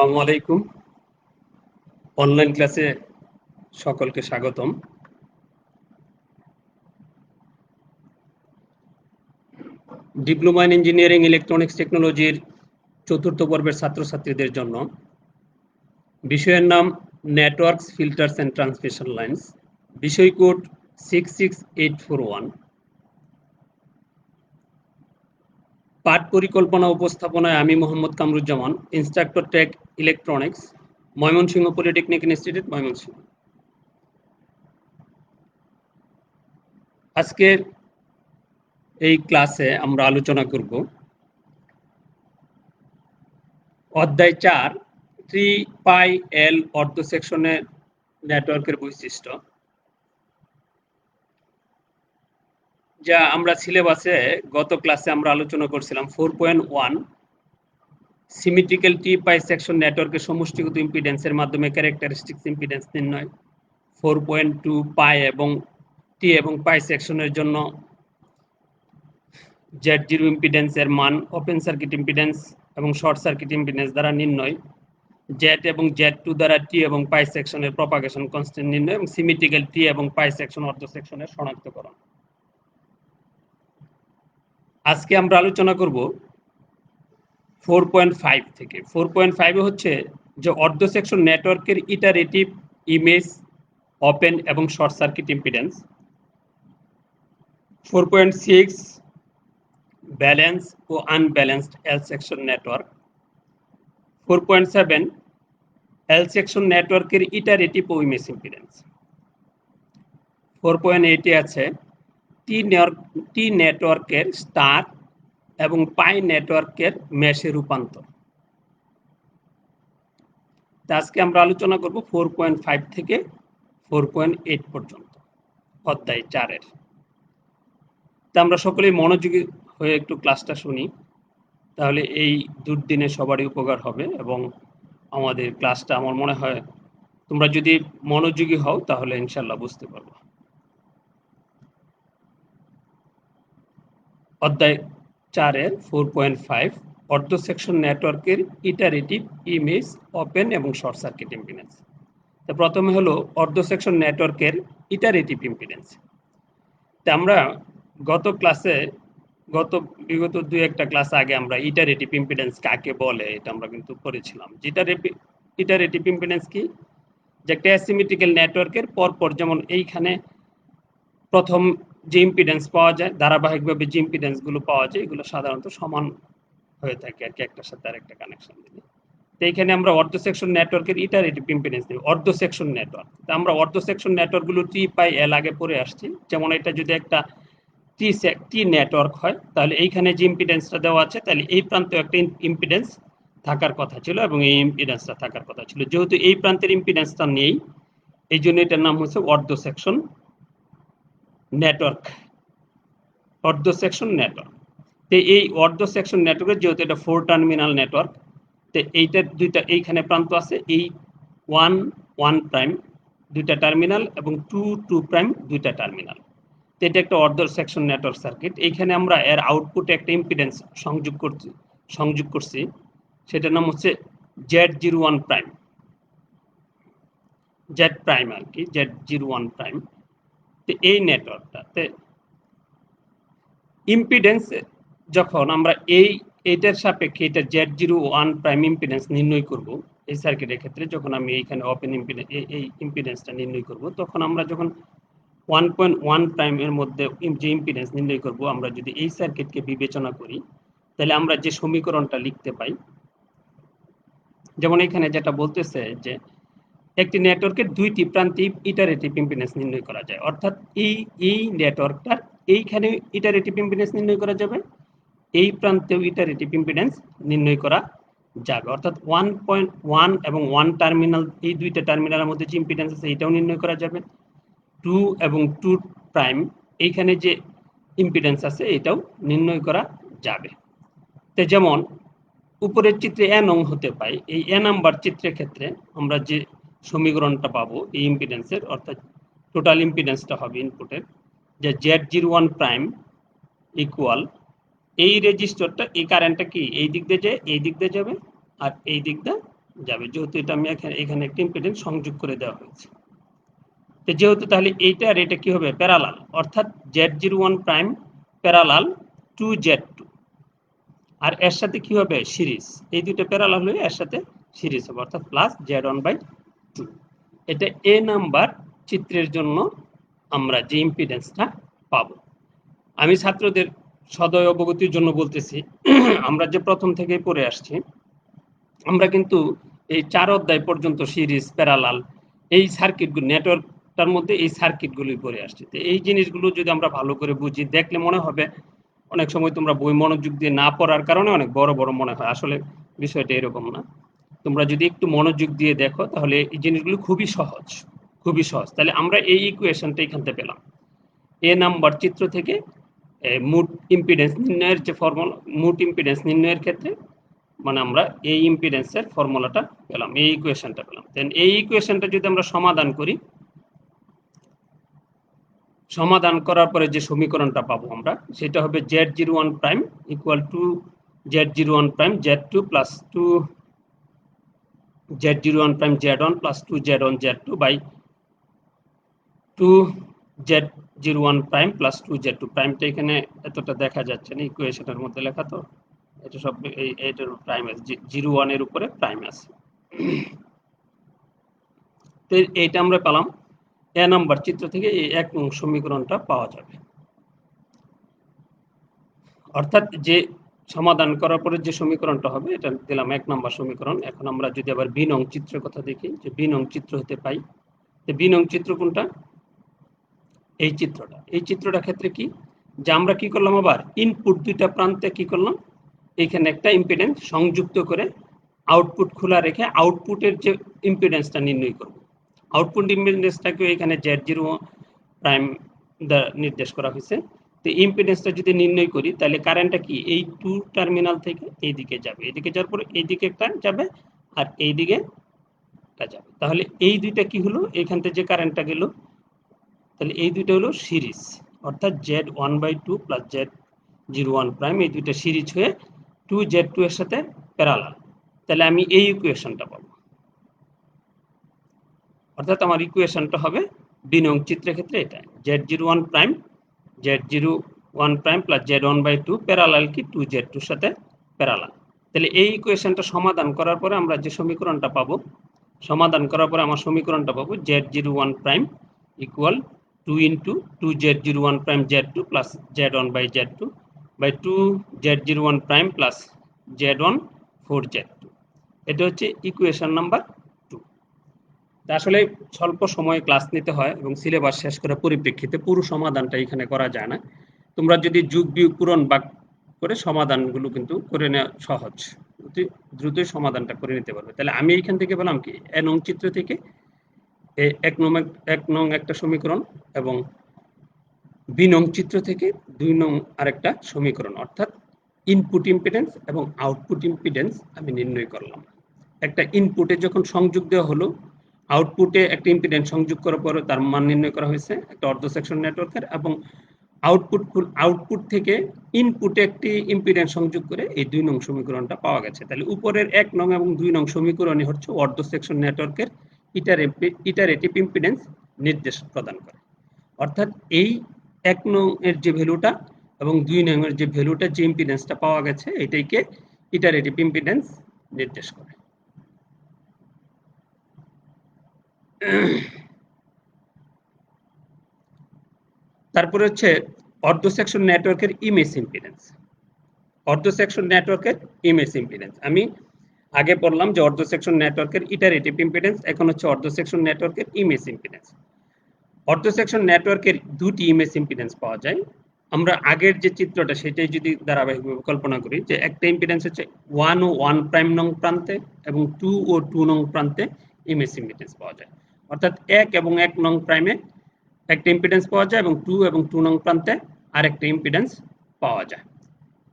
আসসালামু আলাইকুম। অনলাইন ক্লাসে সকলকে স্বাগতম। ডিপ্লোমা ইন ইঞ্জিনিয়ারিং ইলেকট্রনিক্স টেকনোলজির চতুর্থ পর্বের ছাত্রছাত্রীদের জন্য বিষয়ের নাম networks, filters and transmission lines, বিষয় কোড 66841। পাঠ পরিকল্পনা উপস্থাপনায় আমি Mohammad Kamruzzaman, instructor tech electronics, Mymensingh polytechnic institute, Mymensingh. আজকের এই ক্লাসে আমরা আলোচনা করব অধ্যায় 4 3πL অর্ধ সেকশনের নেটওয়ার্কের বৈশিষ্ট্য, যা আমরা সিলেবাসে গত ক্লাসে আমরা আলোচনা করছিলাম। 4.1 সিমেট্রিক্যাল টি পাই সেকশন নেটওয়ার্কের সমষ্টিগত ইম্পিডেন্সের মাধ্যমে ক্যারেক্টারিস্টিক্স ইম্পিডেন্স নির্ণয়। 4.2 পাই এবং টি এবং পাই সেকশনের জন্য Z0 ইম্পিডেন্সের মান ওপেন সার্কিট ইম্পিডেন্স এবং শর্ট সার্কিট ইম্পিডেন্স দ্বারা নির্ণয়। Z এবং Z2 দ্বারা টি এবং পাই সেকশনের প্রপাগেশন কনস্ট্যান্ট নির্ণয় এবং সিমেট্রিক্যাল টি এবং পাই সেকশন অর্ধ সেকশনের শনাক্তকরণ। আজকে আমরা আলোচনা করব 4.5 থেকে। 4.5 হচ্ছে যে অর্ধ সেকশন নেটওয়ার্কের ইটারেটিভ, ইমেজ, ওপেন এবং শর্ট সার্কিট ইম্পিডেন্স। 4.6 ব্যালেন্স ও আনব্যালেন্সড এল সেকশন নেটওয়ার্ক। 4.7 এল সেকশন নেটওয়ার্কের ইটারেটিভ ও ইমেজ ইম্পিডেন্স। 4.8 এ আছে টি নেটওয়ার্কের স্টার এবং পাই নেটওয়ার্কের মেশে রূপান্তর। আজকে আমরা আলোচনা করব 4.5 থেকে 4.8 পর্যন্ত অধ্যায় 4-এর। তা আমরা সকলেই মনোযোগী হয়ে একটু ক্লাসটা শুনি, তাহলে এই দুর্দিনে সবারই উপকার হবে এবং আমাদের ক্লাসটা আমার মনে হয় তোমরা যদি মনোযোগী হও তাহলে ইনশাল্লাহ বুঝতে পারবো। অধ্যায় 4-এর 4.5 অর্ধ সেকশন নেটওয়ার্কের ইটারেটিভ, ইমেজ, ওপেন এবং শর্ট সার্কিট ইম্পিডেন্স। তো প্রথমে হলো অর্ধ সেকশন নেটওয়ার্কের ইটারেটিভ ইম্পিডেন্স। তা আমরা বিগত 2-1টা ক্লাস আগে আমরা ইটারেটিভ ইম্পিডেন্স কাকে বলে এটা আমরা কিন্তু পড়েছিলাম। ইটারেটিভ ইম্পিডেন্স কি? যে একটা অ্যাসিমেট্রিক্যাল নেটওয়ার্কের পরপর, যেমন এইখানে প্রথম যে ইম্পিডেন্স পাওয়া যায়, ধারাবাহিকভাবে যে ইম্পিডেন্সগুলো পাওয়া যায় এগুলো সাধারণত সমান হয়ে থাকে আর কি, একটার সাথে আরেকটা কানেকশন দিলে। তো এইখানে আমরা অর্ধ সেকশন নেটওয়ার্কের ইটারেটিভ ইম্পিডেন্স দিই, অর্ধ সেকশন নেটওয়ার্ক। তো আমরা অর্ধ সেকশন নেটওয়ার্কগুলো টি পাই এল আগে পড়ে আসছি। যেমন এটা যদি একটা টি নেটওয়ার্ক হয় তাহলে এইখানে যে ইম্পিডেন্সটা দেওয়া আছে তাহলে এই প্রান্তে একটা ইম্পিডেন্স থাকার কথা ছিল এবং এই ইম্পিডেন্সটা থাকার কথা ছিল। যেহেতু এই প্রান্তের ইম্পিডেন্সটা নেই, এই জন্য এটার নাম হচ্ছে অর্ধ সেকশন নেটওয়ার্ক। অর্ধ সেকশন নেটওয়ার্ক। তো এই অর্ধ সেকশন নেটওয়ার্কের যেহেতু এটা 4 টার্মিনাল নেটওয়ার্ক, তো এইটার দুইটা এইখানে প্রান্ত আছে, এই 1 প্রাইম দুইটা টার্মিনাল এবং 2 প্রাইম দুইটা টার্মিনাল। তো এটা একটা অর্ধ সেকশন নেটওয়ার্ক সার্কিট। এইখানে আমরা এর আউটপুটে একটা ইম্পিডেন্স সংযোগ করছি, সেটার নাম হচ্ছে Z01 প্রাইম, জেড প্রাইম আর কি, Z01 প্রাইম। তো এই নেটওয়ার্কটাতে ইম্পিডেন্স যখন আমরা এইটার সাপেক্ষে এটা Z01 প্রাইম ইম্পিডেন্স নির্ণয় করব এই সার্কিটের ক্ষেত্রে, যখন আমি এইখানে ওপেন ইম্পিডেন্স এই ইম্পিডেন্সটা নির্ণয় করব, তখন আমরা যখন 1.1 প্রাইমের মধ্যে যে ইম্পিডেন্স নির্ণয় করব, আমরা যদি এই সার্কিটকে বিবেচনা করি তাহলে আমরা যে সমীকরণটা লিখতে পাই, যেমন এখানে যেটা বলতেছে যে একটি নেটওয়ার্কের দুইটি প্রান্তে ইটারেটিভ ইম্পিডেন্স নির্ণয় করা যায়, অর্থাৎ এই নেটওয়ার্কটার এইখানে ইটারেটিভ ইম্পিডেন্স নির্ণয় করা যাবে, এই প্রান্তেও ইটারেটিভ ইম্পিডেন্স নির্ণয় করা যাবে, অর্থাৎ 1.1 এবং 1 টার্মিনাল, এই দুইটা টার্মিনালের মধ্যে যে ইম্পিডেন্স আছে এটাও নির্ণয় করা যাবে। 2 এবং 2 প্রাইম এইখানে যে ইম্পিডেন্স আছে এটাও নির্ণয় করা যাবে। তো যেমন উপরের চিত্রে n অং হতে পাই, এই n নাম্বার চিত্রের ক্ষেত্রে আমরা যে সমীকরণটা পাবো এই ইম্পিডেন্সের, অর্থাৎ টোটাল ইম্পিডেন্সটা হবে ইনপুটের যে Z01 প্রাইম ইকুয়াল এই রেজিস্টারটা, এই কারেন্টটা কি এই দিক দিয়ে যায়, এই দিক দিয়ে যাবে আর এই দিক দিয়ে যাবে, যেহেতু এটা আমি এখানে একটা ইম্পিডেন্স সংযোগ করে দেওয়া হয়েছে। তো যেহেতু তাহলে এইটা আর এটা কি হবে প্যারালাল, অর্থাৎ Z01 prime parallel to Z2, আর এর সাথে কি হবে সিরিজ, এই দুটো প্যারালাল হয়ে এর সাথে সিরিজ হবে, অর্থাৎ প্লাস Z1/2। এটা এ নাম্বার চিত্রের জন্য আমরা যে ইম্পিডেন্সটা পাবো। আমি ছাত্রদের সদয় অবগতির জন্য বলতেছি, আমরা যে প্রথম থেকেই পড়ে আসছি, আমরা কিন্তু এই 4 অধ্যায় পর্যন্ত সিরিজ প্যারালাল এই সার্কিটগুলো নেটওয়ার্কটার মধ্যে এই সার্কিটগুলোই পড়ে আসছে। তো এই জিনিসগুলো যদি আমরা ভালো করে বুঝি, দেখলে মনে হবে অনেক সময় তোমরা বই মনোযোগ দিয়ে না পড়ার কারণে অনেক বড় বড় মনে হয়, আসলে বিষয়টা এরকম না। তোমরা যদি একটু মনোযোগ দিয়ে দেখো তাহলে এই জিনিসগুলো খুবই সহজ, খুবই সহজ। তাহলে আমরা এই ইকুয়েশনটা এখান থেকে পেলাম, এ নাম্বার চিত্র থেকে মোট ইম্পিডেন্স নির্ণয়ের যে ফর্মুলা, মোট ইম্পিডেন্স নির্ণয়ের ক্ষেত্রে মানে আমরা এই ইম্পিডেন্সের ফর্মুলাটা পেলাম, এই ইকুয়েশনটা পেলাম। দেন এই ইকুয়েশনটা যদি আমরা সমাধান করি, সমাধান করার পরে যে সমীকরণটা পাবো আমরা, সেটা হবে Z01 prime equal to Z01 prime Z2 plus 2 Z01 prime Z1 plus 2 Z1 Z2 by 2 Z01 prime plus 2 Z2 প্রাইমটা এখানে এতটা দেখা যাচ্ছে না, ইকুয়েশনের মধ্যে লেখা তো, এটা সব এইটার প্রাইম আছে, 01 এর উপরে প্রাইম আছে। তো এইটা আমরা পেলাম, এ নাম্বার চিত্র থেকে এই 1 নং সমীকরণটা পাওয়া যাবে। অর্থাৎ যে সমাধান করার পরে যে সমীকরণটা হবে এটা দিলাম 1 নাম্বার সমীকরণ। এখন আমরা যদি আবার বি নং চিত্রের কথা দেখি, যে বি নং চিত্র হতে পাই, তো বি নং চিত্র কোনটা, এই চিত্রটা। এই চিত্রটা ক্ষেত্রে কি, যে আমরা কি করলাম, আবার ইনপুট দুইটা প্রান্তে কি করলাম, এখানে একটা ইম্পিডেন্স সংযুক্ত করে আউটপুট খোলা রেখে আউটপুটের যে ইম্পিডেন্সটা নির্ণয় করব। আউটপুট ইম্পিডেন্সটাকে এখানে Z0 প্রাইম দ্বারা নির্দেশ করা হয়েছে। তো ইম্পিডেন্সটা যদি নির্ণয় করি, তাহলে কারেন্টটা কি এই টু টার্মিনাল থেকে এইদিকে যাবে, এইদিকে যাওয়ার পরে এইদিকে একটা যাবে আর এইদিকে একটা যাবে। তাহলে এই দুইটা কি হলো, এখান থেকে যে কারেন্টটা গেল, তাহলে এই দুইটা হলো সিরিজ, অর্থাৎ Z1/2 প্লাস Z01 প্রাইম এই দুইটা সিরিজ হয়ে 2Z2 এর সাথে প্যারালাল। তাহলে আমি এই ইকুয়েশনটা পাবো, অর্থাৎ আমার ইকুয়েশনটা হবে বি নং চিত্রের ক্ষেত্রে এটা Z01 prime Z01 prime plus Z1/2 parallel কি 2Z2 এর সাথে প্যারালাল। তাহলে এই ইকুয়েশনটা সমাধান করার পরে আমরা যে সমীকরণটা পাবো, সমাধান করার পরে আমার সমীকরণটা পাবো Z01 prime equal 2 into 2Z01 prime Z2 plus Z1/Z2 by 2Z01 prime plus Z1 4Z2। এটা হচ্ছে ইকুয়েশন নাম্বার 2। আসলে স্বল্প সময়ে ক্লাস নিতে হয় এবং সিলেবাস শেষ করার পরিপ্রেক্ষিতে পুরো সমাধানটা এখানে করা যায় না। তোমরা যদি যোগ বিয়োগ পূরণ ভাগ করে সমাধানগুলো কিন্তু করে নেওয়া সহজ, অতি দ্রুতই সমাধানটা করে নিতে পারবে। তাহলে আমি এইখান থেকে পেলাম কি, এ নং চিত্র থেকে এক নং একটা সমীকরণ এবং বি নং চিত্র থেকে 2 নং আরেকটা সমীকরণ, অর্থাৎ ইনপুট ইম্পিডেন্স এবং আউটপুট ইম্পিডেন্স আমি নির্ণয় করলাম। একটা ইনপুটে যখন সংযোগ দেওয়া হলো, আউটপুটে একটা ইম্পিডেন্স সংযোগ করার পরে তার মান নির্ণয় করা হয়েছে একটা অর্ধ সেকশন নেটওয়ার্কের, এবং আউটপুট থেকে ইনপুটে একটি ইম্পিডেন্স সংযোগ করে এই 2 নং সমীকরণটা পাওয়া গেছে। তাহলে উপরের 1 নং এবং 2 নং সমীকরণই হচ্ছে অর্ধ সেকশন নেটওয়ার্কের ইটারেটিভ ইম্পিডেন্স নির্দেশ প্রদান করে। অর্থাৎ এই 1 নং এর যে ভ্যালুটা এবং 2 নং এর যে ভ্যালুটা, যে ইম্পিডেন্সটা পাওয়া গেছে, এটাকে ইটারেটিভ ইম্পিডেন্স নির্দেশ করে। তারপরে হচ্ছে অর্ধ সেকশন নেটওয়ার্কের ইমেজ ইম্পিডেন্স। অর্ধ সেকশন নেটওয়ার্কের ইমেজ ইম্পিডেন্স আমি আগে পড়লাম যে অর্ধ সেকশন নেটওয়ার্কের ইটারেটিভ ইম্পিডেন্স, এখন হচ্ছে অর্ধ সেকশন নেটওয়ার্কের ইমেজ ইম্পিডেন্স। অর্ধ সেকশন নেটওয়ার্কের দুটি ইমেজ ইম্পিডেন্স পাওয়া যায়। আমরা আগের যে চিত্রটা সেটাই যদি ধারাবাহিকভাবে কল্পনা করি, যে একটা ইম্পিডেন্স হচ্ছে 1 ও 1 প্রাইম নং প্রান্তে এবং 2 ও 2 নং প্রান্তে ইমেজ ইম্পিডেন্স পাওয়া যায়। অর্থাৎ 1 এবং 1 নং প্রাইমে একটা ইম্পিডেন্স পাওয়া যায় এবং 2 এবং 2 নং প্রান্তে আরেকটা ইম্পিডেন্স পাওয়া যায়।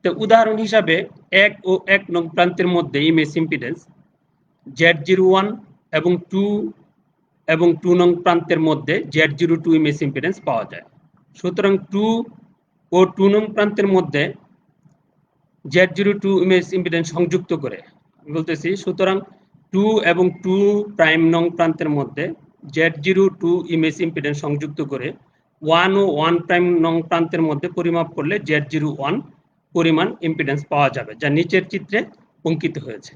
তো উদাহরণ হিসাবে 1 ও 1 নং প্রান্তের মধ্যে ইমেজ ইম্পিডেন্স Z01 এবং 2 এবং 2 নং প্রান্তের মধ্যে Z02 ইমেজ ইম্পিডেন্স পাওয়া যায়। সুতরাং 2 ও 2 নং প্রান্তের মধ্যে Z02 ইমেজ ইম্পিডেন্স সংযুক্ত করে আমি বলতেছি, সুতরাং 2 এবং 2 প্রাইম নং প্রান্তের মধ্যে Z02 ইমেজ ইম্পিডেন্স সংযুক্ত করে 1 ও 1 প্রাইম নং প্রান্তের মধ্যে পরিমাপ করলে Z01 পরিমাণ ইম্পিডেন্স পাওয়া যাবে, যা নিচের চিত্রে অঙ্কিত হয়েছে।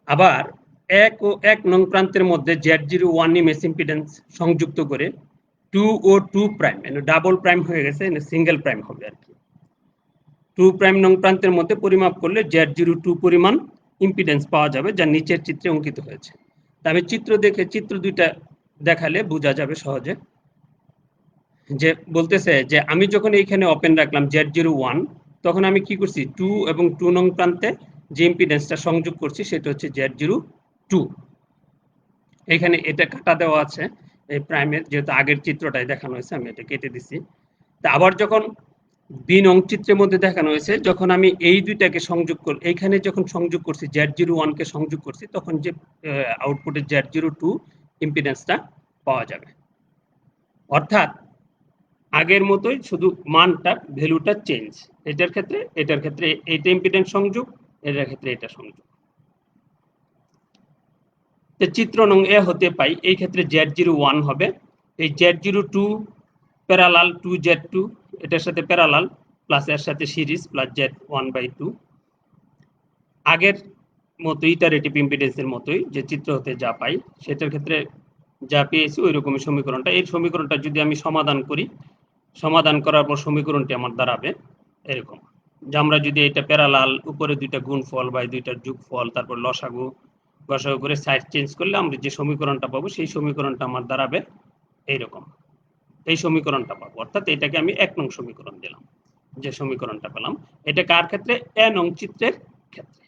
আবার 1 ও 1 নং প্রান্তের মধ্যে Z01 ইমেজ ইম্পিডেন্স সংযুক্ত করে 2 ও 2 প্রাইম, ডাবল প্রাইম হয়ে গেছে, সিঙ্গেল প্রাইম হবে আর কি, 2 প্রাইম নং প্রান্তের মধ্যে পরিমাপ করলে Z02 পরিমাণ ইম্পিডেন্স পাওয়া যাবে, যা নিচের চিত্রে অঙ্কিত হয়েছে। আমি চিত্র দুইটা দেখালে বোঝা যাবে সহজে। যে বলতেছে যে আমি যখন এইখানে ওপেন রাখলাম Z01, তখন আমি কি করছি, 2 এবং 2 নং প্রান্তে যে ইম্পিডেন্সটা সংযোগ করছি সেটা হচ্ছে Z02। এখানে এটা কাটা দেওয়া আছে এই প্রাইমের, যেহেতু আগের চিত্রটাই দেখানো হয়েছে আমি এটা কেটে দিছি। তা আবার যখন বি নং চিত্রের মধ্যে দেখানো হয়েছে, যখন আমি এই দুইটাকে সংযোগ করি, এইখানে যখন সংযোগ করছি Z01 কে সংযোগ করছি, তখন যে আউটপুটে Z02 ইম্পিডেন্সটা পাওয়া যাবে। অর্থাৎ আগের মতোই, শুধু মানটা, ভ্যালুটা চেঞ্জ। এটার ক্ষেত্রে এইটা ইম্পিডেন্স সংযোগ, এটার ক্ষেত্রে এটা সংযোগ। চিত্র নং এ হতে পাই এই ক্ষেত্রে Z01 হবে এই Z02 প্যারালাল 2Z2, এটার সাথে প্যারালাল প্লাস এর সাথে সিরিজ প্লাস Z1/2। আগের মতো ইটারেটিভ ইম্পিডেন্সের মতোই যে চিত্র হতে যা পাই সেটার ক্ষেত্রে যা পেয়েছি ওই রকমই সমীকরণটা। এই সমীকরণটা যদি আমি সমাধান করি, সমাধান করার পর সমীকরণটি আমার দাঁড়াবে এরকম, যে আমরা যদি এটা প্যারালাল, উপরে দুইটা গুণফল বা দুইটার যোগফল, তারপর লসাগু গসাগু করে সাইড চেঞ্জ করলে আমরা যে সমীকরণটা পাবো সেই সমীকরণটা আমার দাঁড়াবে এইরকম, এই সমীকরণটা পাবো। অর্থাৎ এটাকে আমি 1 নং সমীকরণ দিলাম, যে সমীকরণটা পেলাম। এটা কার ক্ষেত্রে? এ নং চিত্রের ক্ষেত্রে।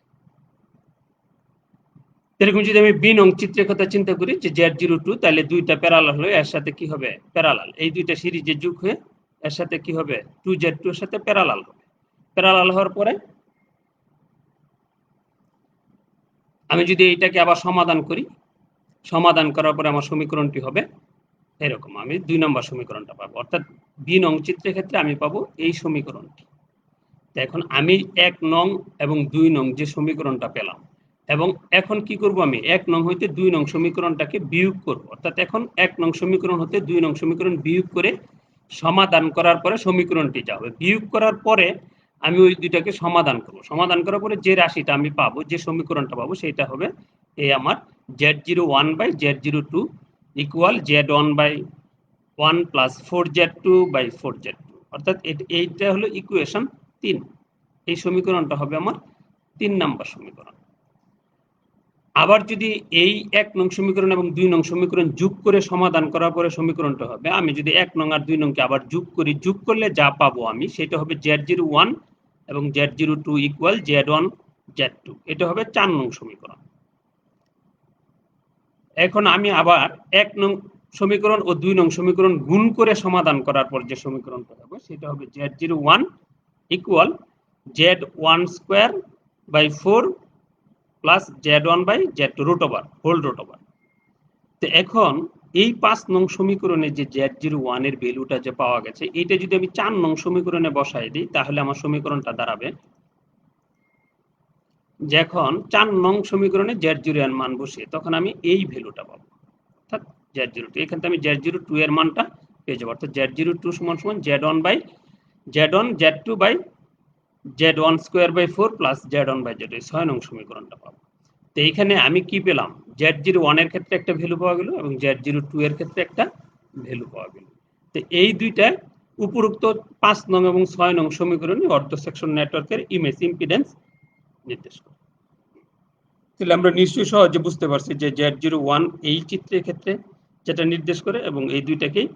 এরকম যদি আমি বি নং চিত্রের কথা চিন্তা করি যে Z02, তাহলে দুইটা প্যারালাল হয়ে এর সাথে কি হবে? প্যারালাল। এই দুইটা সিরিজে যোগ হয়ে এর সাথে কি হবে? 2Z2 এর সাথে প্যারালাল হবে। প্যারালাল হওয়ার পরে আমি যদি এইটাকে আবার সমাধান করি, সমাধান করার পরে আমার সমীকরণটি হবে এরকম, আমি 2 নম্বর সমীকরণটা পাবো। অর্থাৎ বি নং চিত্রের ক্ষেত্রে আমি পাবো এই সমীকরণটি। এখন আমি 1 নং এবং 2 নং যে সমীকরণটা পেলাম, এবং এখন কি করব, আমি 1 নং হইতে 2 নং সমীকরণটাকে বিয়োগ করব। অর্থাৎ এখন 1 নং সমীকরণ হতে 2 নং সমীকরণ বিয়োগ করে সমাধান করার পরে সমীকরণটি যা হবে, বিয়োগ করার পরে আমি ওই দুইটাকে সমাধান করব। সমাধান করার পরে যে রাশিটা আমি পাবো, যে সমীকরণটা পাবো, সেটা হবে এই আমার Z01/Z02 equal Z1/1 plus 4Z2/4Z2। অর্থাৎ এইটা হলো ইকুয়েশন 3। এই সমীকরণটা হবে আমার 3 নাম্বার সমীকরণ। আবার যদি এই 1 নং সমীকরণ এবং 2 নং সমীকরণ যোগ করে সমাধান করার পরে সমীকরণটা হবে, আমি যদি 1 নং আর 2 নংকে আবার যোগ করি, যোগ করলে যা পাবো আমি সেটা হবে Z01 এবং Z02 ইকুয়াল Z1/Z2। এটা হবে 4 নং সমীকরণ। এখন আমি আবার 1 নং সমীকরণ ও 2 নং সমীকরণ গুণ করে সমাধান করার পর যে সমীকরণটা হবে সেটা হবে Z01 equal Z1²/4 plus Z1/Z2 root over, whole root over. তো এখন এই 5 নং সমীকরণে যে Z01 এর ভ্যালুটা যে পাওয়া গেছে, এটা যদি আমি 4 নং সমীকরণে বসাই দিই, তাহলে আমার সমীকরণটা দাঁড়াবে, যখন 4 নং সমীকরণে Z01 মান বসিয়ে তখন আমি এই ভ্যালুটা পাবো, অর্থাৎ Z02। এখান থেকে আমি Z02 এর মানটা পেয়ে যাবো, অর্থাৎ Z02 সমান Z1/Z1²/4 প্লাস Z1/Z2, 6 নং সমীকরণটা পাবো। তো এইখানে আমি কি পেলাম? Z01 এর ক্ষেত্রে একটা ভ্যালু পাওয়া গেল এবং Z02 এর ক্ষেত্রে একটা ভ্যালু পাওয়া গেল। তো এই দুইটা উপরোক্ত 5 নং এবং 6 নং সমীকরণে অর্ধ সেকশন নেটওয়ার্কের ইমেজ ইম্পিডেন্স নির্দেশ করে। তাহলে আমরা নিশ্চয়ই সহজে বুঝতে পারছি যে Z01 এই চিত্রের ক্ষেত্রে যেটা নির্দেশ করে এবং এই দুইটাকেই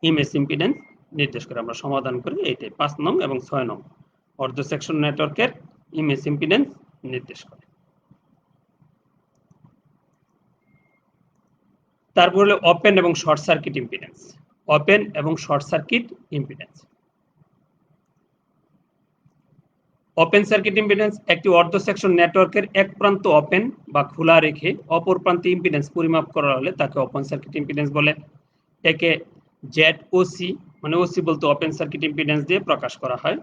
ইমেজ ইম্পিডেন্স নির্দেশ করে। আমরা সমাধান করি এইটাই 5 নং এবং 6 নং অর্ধ সেকশন নেটওয়ার্কের ইমেজ ইম্পিডেন্স নির্দেশ করে। তারপর হলো ওপেন এবং শর্ট সার্কিট ইম্পিডেন্স। ওপেন এবং short circuit impedance. Open circuit impedance একটি অর্ধ সেকশন নেটওয়ার্কের এক প্রান্ত ওপেন বা খোলা রেখে অপর প্রান্তে ইম্পিডেন্স পরিমাপ করা হলে তাকে ওপেন সার্কিট ইম্পিডেন্স বলে। একে ZOC, মানে ওসি বলতে ওপেন সার্কিট ইম্পিডেন্স দিয়ে প্রকাশ করা হয়।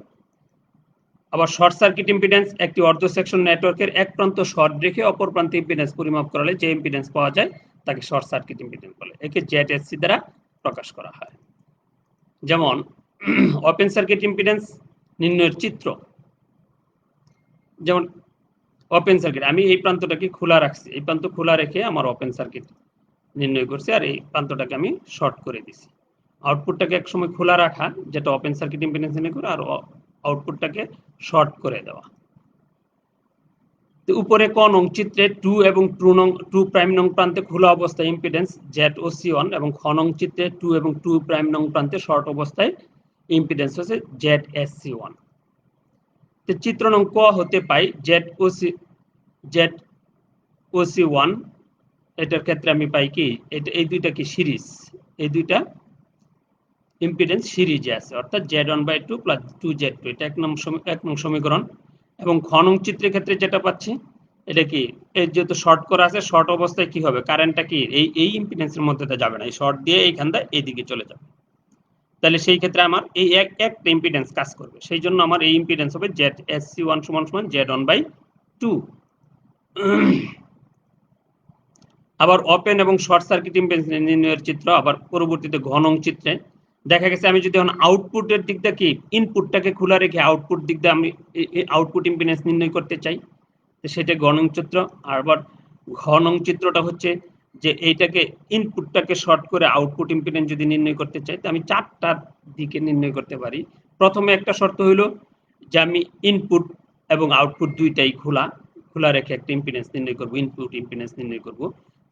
আবার শর্ট সার্কিট ইম্পিডেন্স একটি অর্ধ সেকশন নেটওয়ার্কের এক প্রান্ত শর্ট রেখে অপর প্রান্তে ইম্পিডেন্স পরিমাপ করালে যে ইম্পিডেন্স পাওয়া যায় তাকে শর্ট সার্কিট ইম্পিডেন্স বলে। একে জেডএসসি দ্বারা প্রকাশ করা হয়। যেমন ওপেন সার্কিট ইম্পিডেন্স নির্ণয়ের চিত্র, যেমন ওপেন সার্কিট আমি এই প্রান্তটাকে খোলা রাখছি, এই প্রান্ত খোলা রেখে আমার ওপেন সার্কিট নির্ণয় করছি, আর এই প্রান্তটাকে আমি শর্ট করে দিছি। আউটপুটটাকে এক সময় খোলা রাখা, যেটা ওপেন সার্কিট ইম্পিডেন্স নির্ণয় করে, আর আউটপুটটাকে শর্ট করে দেওয়া। তো উপরে ক নং চিত্রে 2 এবং 2 প্রাইম নং প্রান্তে খোলা অবস্থায় ইম্পিডেন্স ZOC1 এবং খ নং চিত্রে 2 এবং 2 প্রাইম নং প্রান্তে শর্ট অবস্থায় ইম্পিডেন্স হচ্ছে ZSC1। তো চিত্র নং ক হতে পাই ZOC1, এটার ক্ষেত্রে আমি পাই কি, এটা এই দুইটা কি সিরিজ, এই দুইটা ইম্পিডেন্স সিরিজে আছে, অর্থাৎ Z1/2 প্লাস 2Z2, এটা এক নং সমীকরণ। এবং খ নং চিত্রের ক্ষেত্রে যেটা পাচ্ছি, এটা কি, এই যেহেতু শর্ট করা আছে, শর্ট অবস্থায় কি হবে, কারেন্টটা কি এই ইম্পিডেন্সের মধ্যে যাবে না, এই শর্ট দিয়ে এইখানটা এইদিকে চলে যাবে। তাহলে সেই ক্ষেত্রে আমার এই একটা ইম্পিডেন্স কাজ করবে, সেই জন্য আমার এই ইম্পিডেন্স হবে ZSC1 = Z1/2। আবার ওপেন এবং শর্ট সার্কিট ইম্পিডেন্স নির্ণয়ের চিত্র আবার পরবর্তীতে ঘ নং চিত্রে দেখা গেছে, আমি যদি এখন আউটপুটের দিক দিয়ে কি ইনপুটটাকে খোলা রেখে আউটপুট দিক দিয়ে আমি আউটপুট ইম্পিডেন্স নির্ণয় করতে চাই, তো সেটা গ নং চিত্র। আবার ঘ নং চিত্রটা হচ্ছে যে এইটাকে ইনপুটটাকে শর্ট করে আউটপুট ইম্পিডেন্স যদি নির্ণয় করতে চাই, তো আমি চারটা দিকে নির্ণয় করতে পারি। প্রথমে একটা শর্ত হইল যে আমি ইনপুট এবং আউটপুট দুইটাই খোলা রেখে একটা ইম্পিডেন্স নির্ণয় করব, ইনপুট ইম্পিডেন্স নির্ণয় করব।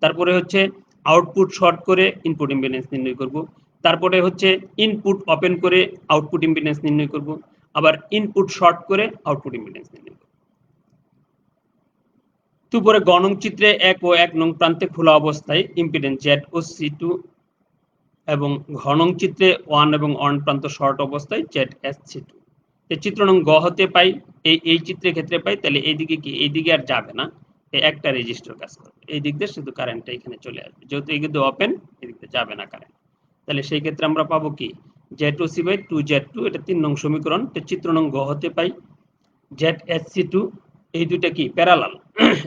তারপরে হচ্ছে আউটপুট শর্ট করে ইনপুট ইম্পিডেন্স নির্ণয় করব। তারপরে হচ্ছে ইনপুট ওপেন করে আউটপুট ইম্পিডেন্স নির্ণয় করব। আবার ইনপুট শর্ট করে আউটপুট ইম্পিডেন্স নির্ণয় করব। তারপরে গ নং চিত্রে 1 ও 1 নং প্রান্তে খোলা অবস্থায় ইম্পিডেন্স ZOC2 এবং ঘ নং চিত্রে 1 এবং 1 প্রান্ত শর্ট অবস্থায় ZSC2। এই চিত্র নং গ হতে পাই, এই চিত্রের ক্ষেত্রে পাই, তাহলে এইদিকে কি, এইদিকে আর যাবে না, এই একটা রেজিস্টার কাজ করবে, এই দিক দিয়ে শুধু কারেন্টটা এখানে চলে আসবে, যেহেতু এই কিন্তু ওপেন, এদিকে যাবে না কারেন্ট। তাহলে সেই ক্ষেত্রে আমরা পাবো কি, ZOC/2Z2, এটা 3 নং সমীকরণ। চিত্র নং গ হতে পাই ZSC2, এই দুইটা কি প্যারালাল।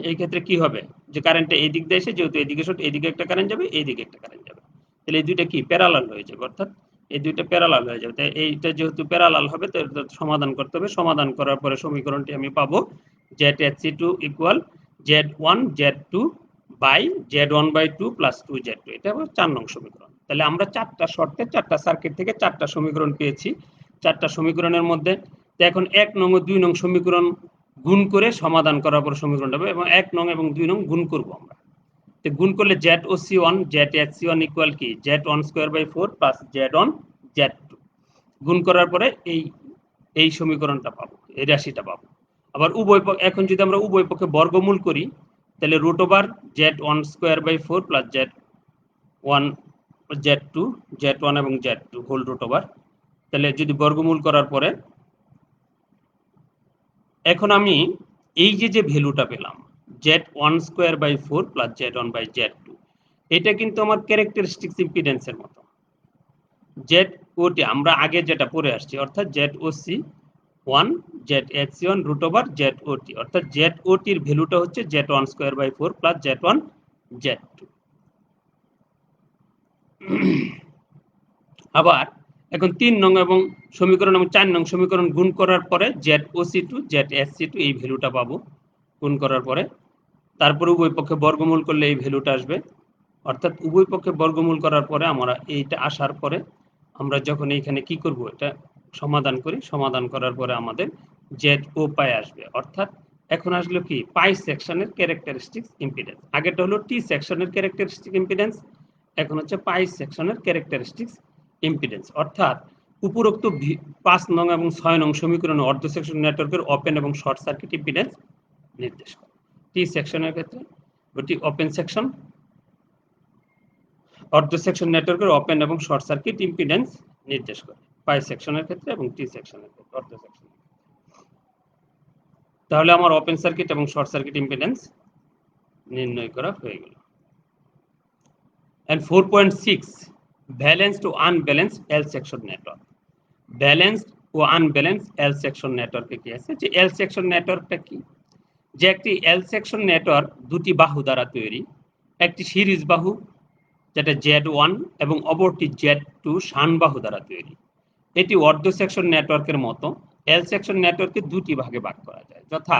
এই ক্ষেত্রে কি হবে, যে কারেন্টটা এই দিক দিয়ে এসে, যেহেতু এইদিকে শর্ট, এইদিকে একটা কারেন্ট যাবে, এইদিকে একটা কারেন্ট যাবে, তাহলে এই দুইটা কি প্যারালাল হয়ে যাবে, অর্থাৎ এই দুইটা প্যারালাল হয়ে যাবে। তাই এইটা যেহেতু প্যারালাল হবে, তো সমাধান করতে হবে। সমাধান করার পরে সমীকরণটি আমি পাবো ZSC2 = Z1Z2/Z1/2 প্লাস 2Z2, এটা হবে 4 নং সমীকরণ। তাহলে আমরা চারটা শর্তে, চারটা সার্কিট থেকে চারটা সমীকরণ পেয়েছি। চারটা সমীকরণের মধ্যে এখন 1 নং ও 2 নং সমীকরণ গুণ করে সমাধান করার পর সমীকরণটা হবে, এবং 1 নং এবং 2 নং গুণ করব আমরা। তো গুণ করলে ZOC1 ZSC1 = কি, Z1²/4 প্লাস Z1Z2, গুণ করার পরে এই সমীকরণটা পাবো, এই রাশিটা পাবো। আবার উভয় পক্ষ, এখন যদি আমরা উভয় পক্ষে বর্গমূল করি, তাহলে √Z1²/4 প্লাস Z1 এবং Z2 হোল √, তাহলে যদি বর্গমূল করার পরে এখন আমি এই যে ভ্যালুটা পেলাম Z1²/4 প্লাস Z1/Z2, এটা কিন্তু আমার ক্যারেক্টারিস্টিক্স ইম্পিডেন্সের মতো। ZOT আমরা আগে যেটা পড়ে আসছি, অর্থাৎ ZOC1 ZSC1 √ZOT, অর্থাৎ ZOT এর ভ্যালুটা হচ্ছে Z1²/4 প্লাস Z1Z2। আবার এখন 3 নং এবং সমীকরণ এবং 4 নং সমীকরণ গুণ করার পরে ZOC2 ZSC2 এই ভ্যালুটা পাবো গুণ করার পরে। তারপরে উভয় পক্ষে বর্গমূল করলে এই ভ্যালুটা আসবে, অর্থাৎ উভয় পক্ষে বর্গমূল করার পরে আমরা এইটা আসার পরে আমরা যখন এইখানে কি করব, এটা সমাধান করি, সমাধান করার পরে আমাদের ZO পাই আসবে। অর্থাৎ এখন আসলো কি, পাই সেকশনের ক্যারেক্টারিস্টিক্স ইম্পিডেন্স। আগেটা হলো টি সেকশনের ক্যারেক্টারিস্টিক ইম্পিডেন্স, এখন হচ্ছে পাই সেকশনের ক্যারেক্টারিস্টিক্স ইম্পিডেন্স। অর্থাৎ উপরোক্ত 5 নং এবং 6 নং সমীকরণে অর্ধ সেকশন নেটওয়ার্কের ওপেন এবং শর্ট সার্কিট ইম্পিডেন্স নির্দেশ করে। টি সেকশনের ক্ষেত্রে ওটি ওপেন সেকশন, অর্ধ সেকশন নেটওয়ার্কের ওপেন এবং শর্ট সার্কিট ইম্পিডেন্স নির্দেশ করে পাই সেকশনের ক্ষেত্রে এবং টি সেকশনের ক্ষেত্রে, অর্ধ সেকশন। তাহলে আমার ওপেন সার্কিট এবং শর্ট সার্কিট ইম্পিডেন্স নির্ণয় করা হয়ে গেল। And 4.6 balanced to unbalanced L section network. Balanced O unbalance L section নেটওয়ার্কে কি আছে, যে এল সেকশন নেটওয়ার্কটা কি, যে একটি এল সেকশন নেটওয়ার্ক দুটি বাহু দ্বারা তৈরি, একটি সিরিজ বাহু যেটা Z1 এবং অপরটি Z2 শান বাহু দ্বারা তৈরি। এটি অর্ধ সেকশন নেটওয়ার্কের মতো এল সেকশন নেটওয়ার্কে দুটি ভাগে ভাগ করা যায়, যথা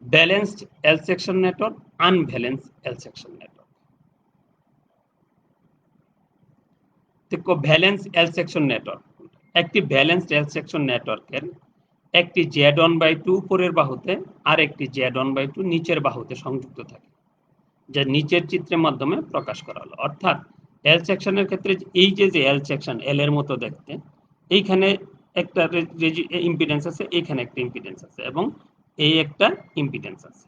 ব্যালেন্সড এল সেকশন নেটওয়ার্ক, আনব্যালেন্স এল সেকশন নেটওয়ার্ক। দেখো ব্যালেন্স এল সেকশন নেটওয়ার্ক, একটি ব্যালেন্সড এল সেকশন নেটওয়ার্কের একটি Z1/2 উপরের বাহুতে আর একটি Z1/2 নিচের বাহুতে সংযুক্ত থাকে, যা নিচের চিত্রের মাধ্যমে প্রকাশ করা হলো। অর্থাৎ এল সেকশনের ক্ষেত্রে এই যে এল সেকশন এল এর মতো দেখতে, এইখানে একটা ইম্পিডেন্স আছে, এইখানে একটা ইম্পিডেন্স আছে এবং এই একটা ইম্পিডেন্স আছে।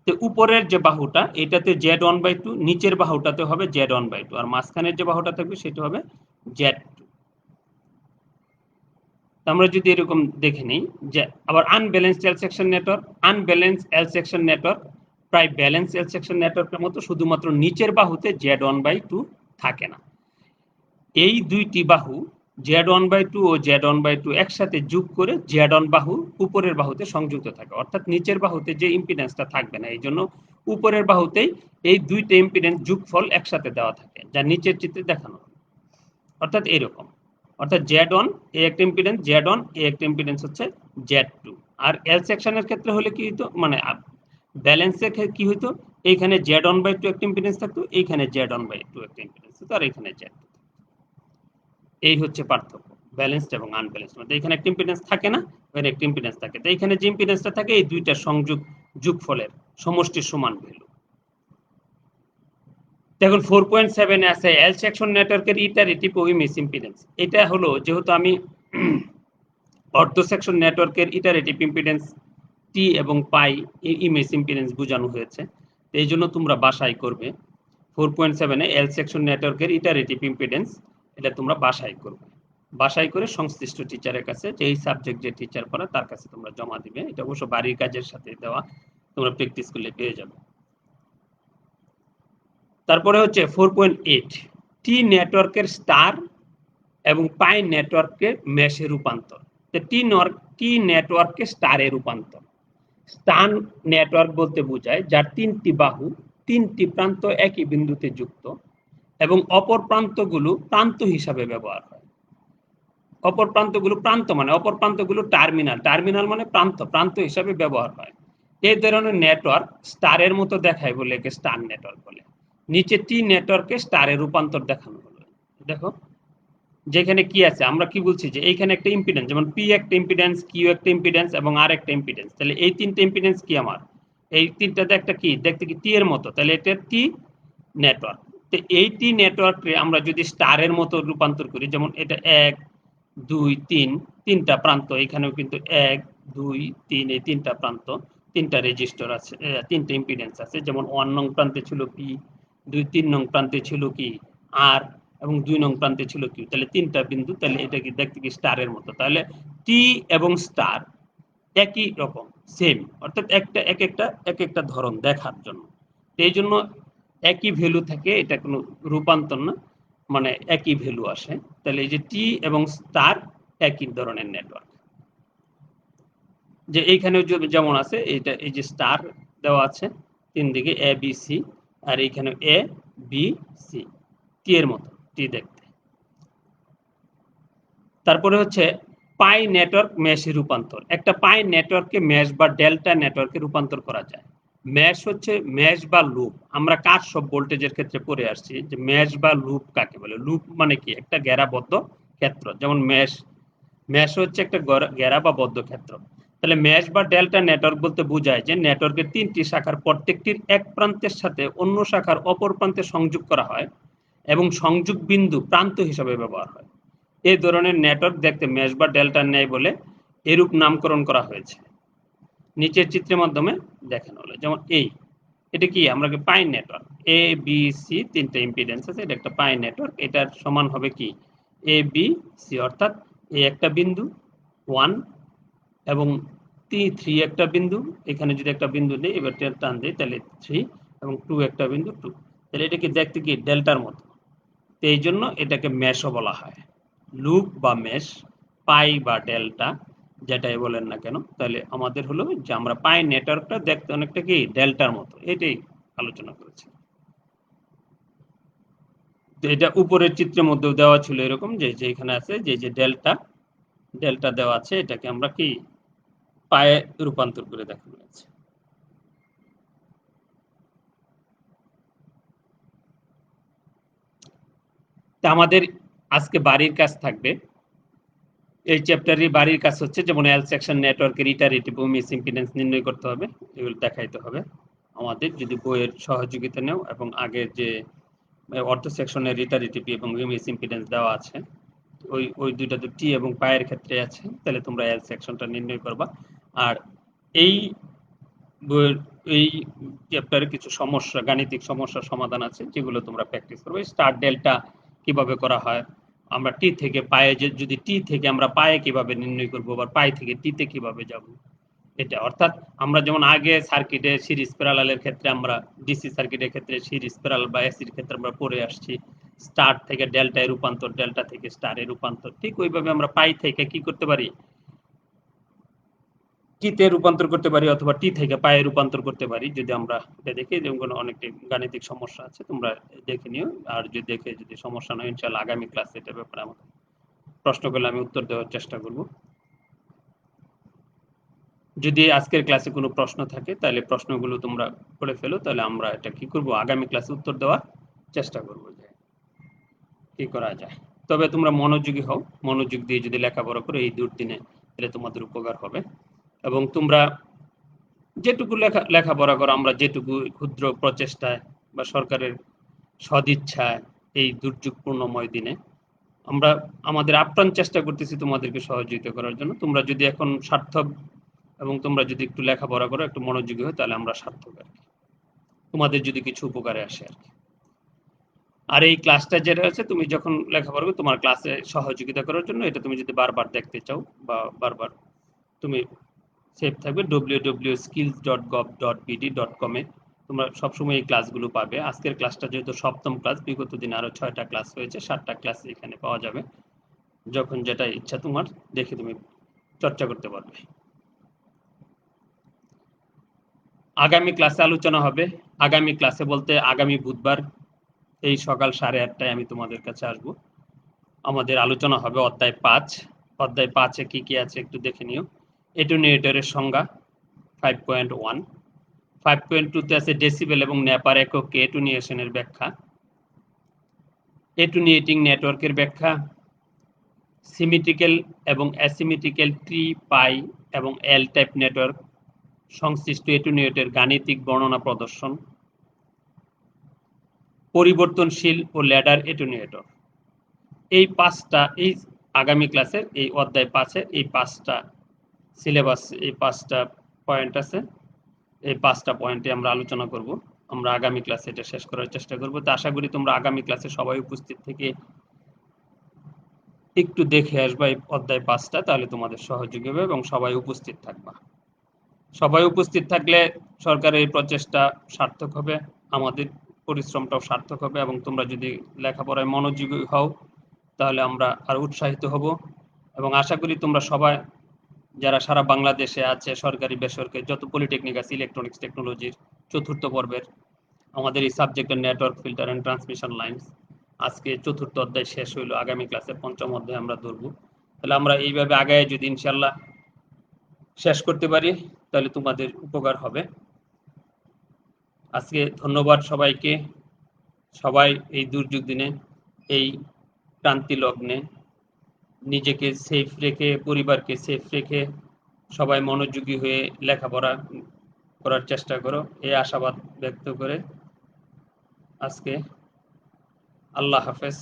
তো উপরের যে বাহুটা এটাতে Z1/2, নিচের বাহুটাতে হবে Z1/2, আর মাঝখানের যে বাহুটা থাকবে সেটা হবে Z2। আমরা যদি এরকম দেখে নিই যে আবার আনব্যালেন্সড এল সেকশন নেটওয়ার্ক, আনব্যালেন্স এল সেকশন নেটওয়ার্ক প্রায় ব্যালেন্স এল সেকশন নেটওয়ার্কের মতো, শুধুমাত্র নিচের বাহুতে Z1/2 থাকে না। এই দুইটি বাহু Z1/2 ও Z1/2 একসাথে যোগ করে Z1 বাহু উপরের বাহুতে সংযুক্ত থাকে, অর্থাৎ নিচের বাহুতে যে ইম্পিডেন্সটা থাকবে না, এই জন্য উপরের বাহুতেই এই দুইটা ইম্পিডেন্স যোগফল একসাথে দেওয়া থাকে, যা নিচের চিত্রে দেখানো, অর্থাৎ এরকম। অর্থাৎ Z1 এ একটা ইম্পিডেন্স Z1, এ একটা ইম্পিডেন্স হচ্ছে Z2। আর এল সেকশনের ক্ষেত্রে হলে কি হতো, মানে ব্যালেন্সের ক্ষেত্রে কি হতো, এইখানে Z1/2 একটা ইম্পিডেন্স থাকতো, এইখানে Z1/2 একটা ইম্পিডেন্স থাকতো, আর এখানে Z2। এই হচ্ছে পার্থক্য ব্যালেন্সড এবং আনব্যালেন্সড মধ্যে। এখানে একটা ইম্পিডেন্স থাকে না, ওখানে একটা ইম্পিডেন্স থাকে। তো এখানে যে ইম্পিডেন্সটা থাকে এই দুইটা যোগফলের সমষ্টির সমান ভ্যালু। দেখুন 4.7 এ আছে এল সেকশন নেটওয়ার্কের ইটারেটিভ ও ইমেজ ইম্পিডেন্স। এটা হলো যেহেতু আমি অর্ধ সেকশন নেটওয়ার্কের ইটারেটিভ ইম্পিডেন্স টি এবং পাই ইমেজ ইম্পিডেন্স বোঝানো হয়েছে, এই জন্য তোমরা বাসায় করবে 4.7 এ এল সেকশন নেটওয়ার্কের ইটারেটিভ ইম্পিডেন্স, এটা তোমরা বাসায় করবে, বাসায় করে সংশ্লিষ্ট টিচারের কাছে, যে এই সাবজেক্ট যে টিচার পড়া তার কাছে তোমরা জমা দিবে। এটা অবশ্য বাড়ির কাজের সাথে দেওয়া, তোমরা প্র্যাকটিস করলে পেয়ে যাবে। তারপরে হচ্ছে 4.8 টি নেটওয়ার্কের স্টার এবং পাই নেটওয়ার্কের মেশে রূপান্তর। টি নেটওয়ার্কে স্টারে রূপান্তর। স্টার নেটওয়ার্ক বলতে বোঝায় যার তিনটি বাহু, তিনটি প্রান্ত একই বিন্দুতে যুক্ত এবং অপর প্রান্তগুলো প্রান্ত হিসাবে ব্যবহার হয়। অপর প্রান্তগুলো টার্মিনাল মানে প্রান্ত হিসাবে ব্যবহার হয়। এই ধরনের নেটওয়ার্ক স্টারের মতো দেখায় বলে একে স্টার নেটওয়ার্ক বলে। নিচে টি নেটওয়ার্কে স্টারে রূপান্তর দেখানো হলো। দেখো যেখানে কি আছে, আমরা কি বলছি যে এইখানে একটা ইম্পিডেন্স, যেমন পি একটা ইম্পিডেন্স, কিউ একটা ইম্পিডেন্স এবং আর একটা ইম্পিডেন্স, তাহলে এই তিনটা ইম্পিডেন্স কি আমার, এই তিনটাতে একটা কি দেখতে কি টি এর মতো, তাহলে এটা টি নেটওয়ার্ক। তো এই টি নেটওয়ার্কে আমরা যদি স্টারের মতো রূপান্তর করি, যেমন এটা 1 2 3 তিনটা প্রান্ত, এখানেও কিন্তু 1 2 3 এই তিনটা প্রান্ত, তিনটা রেজিস্টার আছে, তিনটা ইম্পিডেন্স আছে, যেমন 1 নং প্রান্তে ছিল পি, 2 3 নং প্রান্তে ছিল কি আর, এবং 2 নং প্রান্তে ছিল কিউ, তাহলে তিনটা বিন্দু, তাহলে এটা কি দেখতে কি স্টারের মতো, তাহলে টি এবং স্টার একই রকম সেম, অর্থাৎ এক একটা ধরন দেখার জন্য, এই জন্য একই ভ্যালু থাকে, এটা কোনো রূপান্তর না, মানে একই ভ্যালু আসে। তাহলে এই যে টি এবং স্টার একই ধরনের নেটওয়ার্ক, যে এইখানেও যেমন আছে, এটা এই যে স্টার দেওয়া আছে তিন দিকে এ বি সি, আর এইখানে এ বি সি, টি এর মতো টি দেখতে। তারপরে হচ্ছে পাই নেটওয়ার্ক মেশে রূপান্তর। একটা পাই নেটওয়ার্ককে মেশ বা ডেল্টা নেটওয়ার্কে রূপান্তর করা যায়। মেশ হচ্ছে মেশ বা লুপ, আমরা কার সব ভোল্টেজের ক্ষেত্রে পড়ে আসছি যে মেশ বা লুপ কাকে বলে। লুপ মানে কি, একটা ঘেরাবদ্ধ ক্ষেত্র, যেমন মেশ হচ্ছে একটা ঘেরা বা বদ্ধ ক্ষেত্র। তাহলে মেশ বা ডেল্টা নেটওয়ার্ক বলতে বোঝায় যে নেটওয়ার্কের তিনটি শাখার প্রত্যেকটির এক প্রান্তের সাথে অন্য শাখার অপর প্রান্তে সংযোগ করা হয় এবং সংযোগ বিন্দু প্রান্ত হিসাবে ব্যবহার হয়। এই ধরনের নেটওয়ার্ক দেখতে মেশ বা ডেল্টার ন্যায় বলে এরূপ নামকরণ করা হয়েছে, নিচের চিত্রের মাধ্যমে দেখানো হলো। যেমন এটা কি, আমরা পাই নেটওয়ার্ক এ বি সি তিনটা ইম্পিডেন্স আছে, এটা একটা পাই নেটওয়ার্ক, এটার সমান হবে কি এ বি সি, অর্থাৎ এ একটা বিন্দু 1 এবং 3 একটা বিন্দু, এখানে যদি একটা বিন্দু দিই, এবার টান দিই, তাহলে 3 এবং 2 একটা বিন্দু 2, তাহলে এটা কি দেখতে কি ডেল্টার মতো, এই জন্য এটাকে মেশও বলা হয়। লুপ বা মেশ পাই বা ডেল্টা যেটাই বলেন না কেন, তাহলে আমাদের হলো যে আমরা পাই নেটওয়ার্কটা দেখতে অনেকটা কি ডেল্টার মতো, এটাই আলোচনা করেছি। তো এটা উপরের চিত্রের মধ্যেও দেওয়া ছিল এরকম যে এখানে আছে যে ডেল্টা দেওয়া আছে, এটাকে আমরা কি পায়ে রূপান্তর করে দেখানো হয়েছে। তা আমাদের আজকে বাড়ির কাজ থাকবে। এই চ্যাপ্টারের বাড়ির কাজ হচ্ছে যেমন এল সেকশন নেটওয়ার্কের ইটারেটিভ ও মিস ইম্পিডেন্স নির্ণয় করতে হবে, এগুলো দেখাইতে হবে আমাদের যদি বইয়ের সহযোগিতা নেও, এবং আগের যে অর্থ সেকশনের ইটারেটিভ এবং মিস ইম্পিডেন্স দেওয়া আছে, ওই দুইটাতে টি এবং পায়ের ক্ষেত্রে আছে, তাহলে তোমরা এল সেকশনটা নির্ণয় করবা। আর এই বইয়ের এই চ্যাপ্টারে কিছু সমস্যা, গাণিতিক সমস্যার সমাধান আছে যেগুলো তোমরা প্র্যাকটিস করবে। স্টার ডেল্টা কিভাবে করা হয়, আমরা টি থেকে পায়ে যদি টি থেকে আমরা পায়ে কিভাবে নির্ণয় করবো, বা পাই থেকে টিতে কিভাবে যাব, এটা অর্থাৎ আমরা যেমন আগে সার্কিটে সিরিজ প্যারালালের ক্ষেত্রে আমরা ডিসি সার্কিটের ক্ষেত্রে সিরিজ প্যারালাল বা এসির ক্ষেত্রে আমরা পড়ে আসছি স্টার থেকে ডেল্টায় রূপান্তর, ডেল্টা থেকে স্টারে রূপান্তর, ঠিক ওইভাবে আমরা পাই থেকে কি করতে পারি, টিতে রূপান্তর করতে পারি, অথবা টি থেকে পায়ে রূপান্তর করতে পারি। যদি আমরা এটা দেখি যেমন অনেকটি গাণিতিক সমস্যা আছে, তোমরা দেখে নিও। আর যদি দেখে যদি সমস্যা নয়, ইনশাআল্লাহ আগামী ক্লাসে এটার ব্যাপারে আমাকে প্রশ্ন করলে আমি উত্তর দেওয়ার চেষ্টা করব। যদি আজকের ক্লাসে কোনো প্রশ্ন থাকে তাহলে প্রশ্নগুলো তোমরা করে ফেলো, তাহলে আমরা এটা কি করব, আগামী ক্লাসে উত্তর দেওয়ার চেষ্টা করব যে কি করা যায়। তবে তোমরা মনোযোগী হও, মনোযোগ দিয়ে যদি লেখাপড়া করো এই দুর্দিনে, তাহলে তোমাদের উপকার হবে। এবং তোমরা যেটুকু লেখাপড়া করো, আমরা যেটুকু ক্ষুদ্র প্রচেষ্টায় বা সরকারের সদিচ্ছায় এই দুর্যোগপূর্ণময় দিনে আমরা আমাদের আপ্রাণ চেষ্টা করতেছি তোমাদেরকে সহযোগিতা করার জন্য। তোমরা যদি এখন সার্থক এবং তোমরা যদি একটু লেখাপড়া করো, একটু মনোযোগী হয়, তাহলে আমরা সার্থক আর কি, তোমাদের যদি কিছু উপকারে আসে আর কি। আর এই ক্লাসটা যেটা আছে, তুমি যখন লেখাপড়া করো তোমার ক্লাসে সহযোগিতা করার জন্য, এটা তুমি যদি বারবার দেখতে চাও বা বারবার তুমি সেভ থাকবে www.skills.gov.bd.com এ তোমরা সবসময় এই ক্লাসগুলো পাবে। আজকের ক্লাসটা যেহেতু সপ্তম ক্লাস, বিগত দিনে আরো 6টা ক্লাস হয়েছে, 7টা ক্লাস এখানে পাওয়া যাবে। যখন যেটা ইচ্ছা তোমার দেখে তুমি চর্চা করতে পারবে। আগামী ক্লাসে আলোচনা হবে, আগামী ক্লাসে বলতে আগামী বুধবার এই সকাল 8:30টায় আমি তোমাদের কাছে আসব। আমাদের আলোচনা হবে অধ্যায় 5। অধ্যায় 5-এ কি কি আছে একটু দেখে নিও। এটুনিয়েটরের সংজ্ঞা 5.1, 5.2-তে আছে ডেসিবেল এবং নেপার এককে এটুনিয়েশনের ব্যাখ্যা, এটুনিয়েটিং নেটওয়ার্কের ব্যাখ্যা, সিমেট্রিক্যাল এবং অ্যাসিমেট্রিক্যাল ট্রি, পাই এবং এল টাইপ নেটওয়ার্ক সংশ্লিষ্ট এটুনিয়েটের গাণিতিক বর্ণনা প্রদর্শন, পরিবর্তনশীল ও ল্যাডার এটুনিয়েটর। এই 5টা এই আগামী ক্লাসের এই অধ্যায় 5-এর এই 5টা সিলেবাস, এই 5টা পয়েন্ট আছে, এই 5টা পয়েন্টে আমরা আলোচনা করব। আমরা আগামী ক্লাসে এটা শেষ করার চেষ্টা করব। তো আশা করি তোমরা আগামী ক্লাসে সবাই উপস্থিত থেকে একটু দেখে আসবা এই অধ্যায় 5টা, তাহলে তোমাদের সহযোগী হবে এবং সবাই উপস্থিত থাকবা। সবাই উপস্থিত থাকলে সরকারের এই প্রচেষ্টা সার্থক হবে, আমাদের পরিশ্রমটাও সার্থক হবে, এবং তোমরা যদি লেখাপড়ায় মনোযোগী হও তাহলে আমরা আরো উৎসাহিত হব। এবং আশা করি তোমরা সবাই যারা সারা বাংলাদেশে আছে, সরকারি বেসরকারি যত পলিটেকনিক আছে, ইলেকট্রনিক্স টেকনোলজির 4র্থ পর্বের আমাদের এই সাবজেক্টের network, filter and transmission lines, আজকে 4র্থ অধ্যায় শেষ হইলো, আগামী ক্লাসে 5ম অধ্যায় আমরা ধরব। তাহলে আমরা এইভাবে আগায় যদি ইনশাল্লাহ শেষ করতে পারি তাহলে তোমাদের উপকার হবে। আজকে ধন্যবাদ সবাইকে। সবাই এই দুর্যোগ দিনে, এই ক্রান্তি লগ্নে নিজেকে সেফ রেখে, পরিবারকে সেফ রেখে সবাই মনোযোগী হয়ে লেখাপড়া করার চেষ্টা করো, এই আশাবাদ ব্যক্ত করে আজকে আল্লাহ হাফেজ।